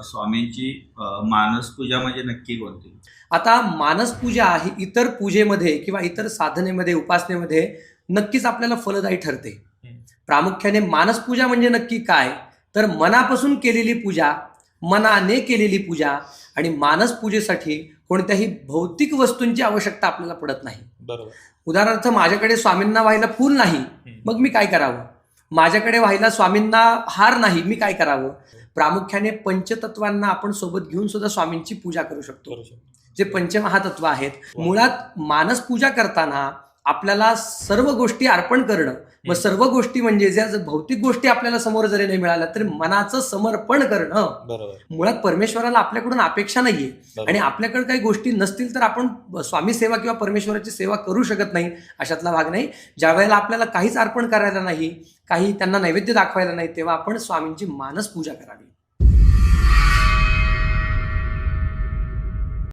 स्वामींची मानस पूजा म्हणजे नक्की कोणती? आता मानस पूजा ही इतर पूजेमध्ये किंवा इतर साधनेमध्ये उपासनेमध्ये नक्कीच आपल्याला फलदायी ठरते. प्रामुख्याने मानस पूजा म्हणजे नक्की काय, तर मनापासून केलेली पूजा, मनाने केलेली पूजा. आणि मानस पूजेसाठी कोणत्याही भौतिक वस्तूंची आवश्यकता आपल्याला पडत नाही. बरोबर. उदाहरणार्थ माझ्याकडे स्वामींना व्हायला फूल नाही, मग मी काय करावं? माझ्याकडे व्हायला स्वामींना हार नाही, मी काय करावं? प्रामुख्याने पंचतत्वांना आपण सोबत घेऊन सुद्धा स्वामींची पूजा करू शकतो, जे पंचमहातत्व आहेत. मुळात मानस पूजा करताना आपल्याला सर्व गोष्टी अर्पण करणं, मग सर्व गोष्टी म्हणजे ज्या भौतिक गोष्टी आपल्याला समोर जरी नाही मिळाल्या तरी मनाचं समर्पण करणं. बरोबर. मुळात परमेश्वराला आपल्याकडून अपेक्षा नाहीये. आणि आपल्याकडे काही गोष्टी नसतील तर आपण स्वामी सेवा किंवा परमेश्वराची सेवा करू शकत नाही, अशातला भाग नाही. ज्या वेळेला आपल्याला काहीच अर्पण करायला नाही, काही त्यांना नैवेद्य दाखवायला नाही, तेव्हा आपण स्वामींची मानस पूजा करावी.